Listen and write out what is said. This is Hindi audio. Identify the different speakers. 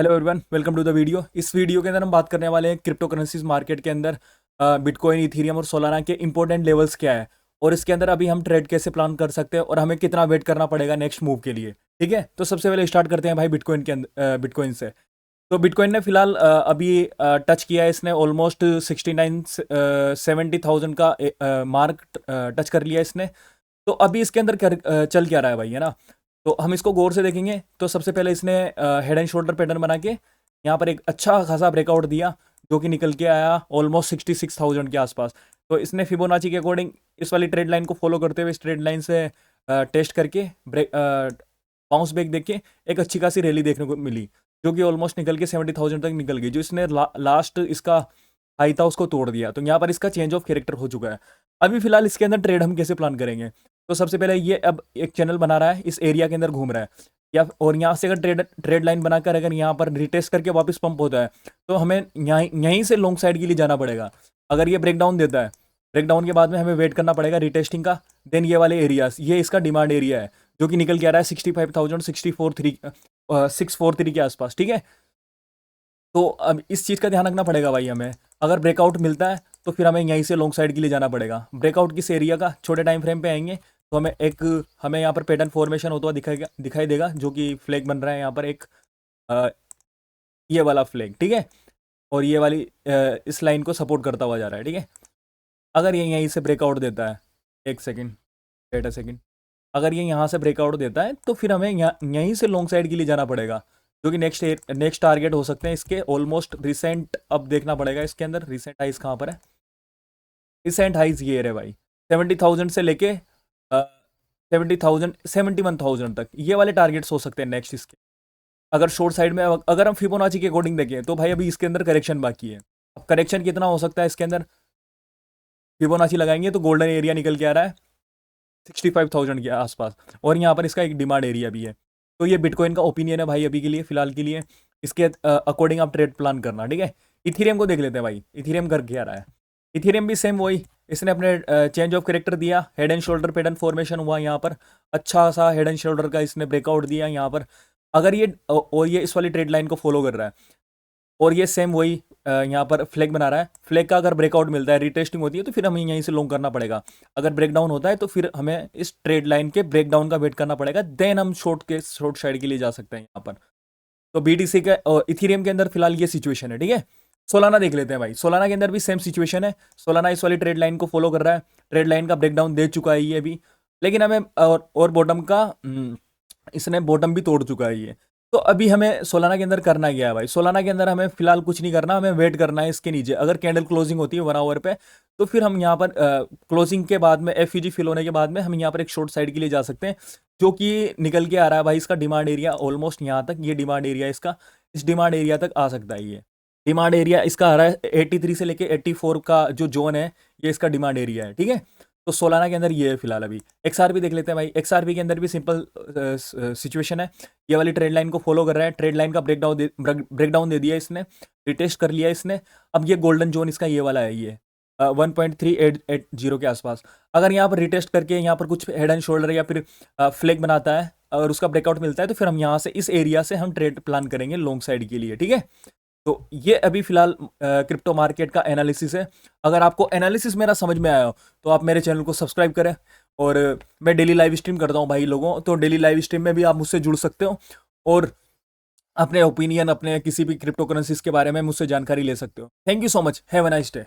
Speaker 1: Hello everyone, welcome to the video. इस वीडियो के अंदर हम बात करने वाले हैं क्रिप्टो करेंसीज मार्केट के अंदर बिटकॉइन, इथीरियम और सोलाना के इंपॉर्टेंट लेवल्स क्या है और इसके अंदर अभी हम ट्रेड कैसे प्लान कर सकते हैं और हमें कितना वेट करना पड़ेगा नेक्स्ट मूव के लिए। ठीक है, तो सबसे पहले स्टार्ट करते हैं भाई बिटकॉइन के अंदर, बिटकॉइन से। तो बिटकॉइन ने फिलहाल अभी टच किया है, इसने ऑलमोस्ट 69-70,000 का मार्क टच कर लिया इसने। तो अभी इसके अंदर चल क्या रहा है भाई, है ना। तो हम इसको गौर से देखेंगे तो सबसे पहले इसने हेड एंड शोल्डर पैटर्न बना के यहाँ पर एक अच्छा खासा ब्रेकआउट दिया, जो कि निकल के आया ऑलमोस्ट 66,000 के आसपास। तो इसने फिबोनाची के अकॉर्डिंग इस वाली ट्रेड लाइन को फॉलो करते हुए इस ट्रेड लाइन से टेस्ट करके ब्रेक बाउंस बैक देख के एक अच्छी खासी रैली देखने को मिली, जो कि ऑलमोस्ट निकल के 70,000 तक निकल गई। जो इसने लास्ट इसका हाई था उसको तोड़ दिया, तो यहाँ पर इसका चेंज ऑफ कैरेक्टर हो चुका है। अभी फिलहाल इसके अंदर ट्रेड हम कैसे प्लान करेंगे, तो सबसे पहले ये अब एक चैनल बना रहा है, इस एरिया के अंदर घूम रहा है या और यहाँ से अगर ट्रेड लाइन बनाकर अगर यहाँ पर रिटेस्ट करके वापस पंप होता है तो हमें यहीं से लॉन्ग साइड के लिए जाना पड़ेगा। अगर ये ब्रेकडाउन देता है, ब्रेकडाउन के बाद में हमें वेट करना पड़ेगा रिटेस्टिंग का। देन ये वाले एरियाज, ये इसका डिमांड एरिया है, जो कि निकल के आ रहा है 65,000 643 के आसपास। ठीक है, तो अब इस चीज़ का ध्यान रखना पड़ेगा भाई हमें। अगर ब्रेकआउट मिलता है तो फिर हमें यहीं से लॉन्ग साइड के लिए जाना पड़ेगा। ब्रेकआउट किस एरिया का, छोटे टाइम फ्रेम पे आएंगे तो हमें यहाँ पर पैटर्न फॉर्मेशन होता हुआ दिखाई देगा, जो कि फ्लैग बन रहा है यहाँ पर एक अ, ये वाला फ्लैग। ठीक है, और ये वाली इस लाइन को सपोर्ट करता हुआ जा रहा है। ठीक है, अगर ये यहीं से ब्रेकआउट देता है, एक सेकेंड, वेट अ सेकेंड, अगर ये यहाँ से ब्रेकआउट देता है तो फिर हमें यहीं से लॉन्ग साइड के लिए जाना पड़ेगा, जो कि नेक्स्ट टारगेट हो सकते हैं इसके ऑलमोस्ट रिसेंट। अब देखना पड़ेगा इसके अंदर रिसेंट हाइज कहाँ पर है। रिसेंट हाइज ये रहे भाई, 70,000 से लेके 70,000 71,000 तक, ये वाले टारगेट्स हो सकते हैं नेक्स्ट इसके। अगर शॉर्ट साइड में अगर हम फिबोनाची के अकॉर्डिंग देखें तो भाई अभी इसके अंदर करेक्शन बाकी है। अब करेक्शन कितना हो सकता है इसके अंदर, फिबोनाची लगाएंगे तो गोल्डन एरिया निकल के आ रहा है 65,000 के आसपास, और यहाँ पर इसका एक डिमांड एरिया भी है। तो ये बिटकॉइन का ओपिनियन है भाई अभी के लिए, फिलहाल के लिए। इसके अकॉर्डिंग आप ट्रेड प्लान करना। ठीक है, इथीरियम को देख लेते हैं भाई, इथीरियम कर क्या रहा है। इथीरियम भी सेम वही, इसने अपने चेंज ऑफ करेक्टर दिया, head and shoulder pattern formation हुआ यहाँ पर, अच्छा सा हेड एंड शोल्डर का इसने ब्रेकआउट दिया यहाँ पर। अगर ये और ये इस वाली ट्रेड लाइन को फॉलो कर रहा है और ये सेम वही यहाँ पर फ्लैग बना रहा है, फ्लैग का अगर ब्रेकआउट मिलता है, रिटेस्टिंग होती है, तो फिर हमें यहीं से लॉन्ग करना पड़ेगा। अगर ब्रेकडाउन होता है तो फिर हमें इस ट्रेड लाइन के ब्रेकडाउन का वेट करना पड़ेगा, देन हम शॉर्ट साइड के लिए जा सकते हैं यहाँ पर। तो बीटीसी का इथीरियम के अंदर फिलहाल ये सिचुएशन है। ठीक है, सोलाना देख लेते हैं भाई। सोलाना के अंदर भी सेम सिचुएशन है, सोलाना इस वाली ट्रेड लाइन को फॉलो कर रहा है, ट्रेड लाइन का ब्रेकडाउन दे चुका है ये भी, लेकिन हमें और बॉटम का इसने बॉटम भी तोड़ चुका है ये। तो अभी हमें सोलाना के अंदर करना क्या है भाई, सोलाना के अंदर हमें फिलहाल कुछ नहीं करना, हमें वेट करना है इसके नीचे। अगर कैंडल क्लोजिंग होती है 1 आवर पे, तो फिर हम यहाँ पर क्लोजिंग के बाद में एफईजी फिल होने के बाद में हम यहाँ पर एक शॉर्ट साइड के लिए जा सकते हैं, जो कि निकल के आ रहा है भाई इसका डिमांड एरिया ऑलमोस्ट यहाँ तक। ये डिमांड एरिया इसका, इस डिमांड एरिया तक आ सकता है। ये डिमांड एरिया इसका आ रहा है 83 से लेके 84 का जो जोन है, ये इसका डिमांड एरिया है। ठीक है, तो सोलाना के अंदर ये है फिलहाल। अभी एक्सआरपी देख लेते हैं भाई। एक्सआरपी के अंदर भी सिंपल सिचुएशन है, ये वाली ट्रेड लाइन को फॉलो कर रहा है, ट्रेड लाइन का ब्रेकडाउन दे दिया इसने, रिटेस्ट कर लिया इसने। अब ये गोल्डन जोन इसका ये वाला है, ये 1.380 के आसपास। अगर यहाँ पर रिटेस्ट करके यहाँ पर कुछ हेड एंड शोल्डर या फिर फ्लैग बनाता है और उसका ब्रेकआउट मिलता है, तो फिर हम यहाँ से इस एरिया से हम ट्रेड प्लान करेंगे लॉन्ग साइड के लिए। ठीक है, तो ये अभी फिलहाल क्रिप्टो मार्केट का एनालिसिस है। अगर आपको एनालिसिस मेरा समझ में आया हो तो आप मेरे चैनल को सब्सक्राइब करें। और मैं डेली लाइव स्ट्रीम करता हूँ भाई लोगों, तो डेली लाइव स्ट्रीम में भी आप मुझसे जुड़ सकते हो और अपने ओपिनियन, अपने किसी भी क्रिप्टो करेंसीज के बारे में मुझसे जानकारी ले सकते हो। Thank you so much, have a nice day.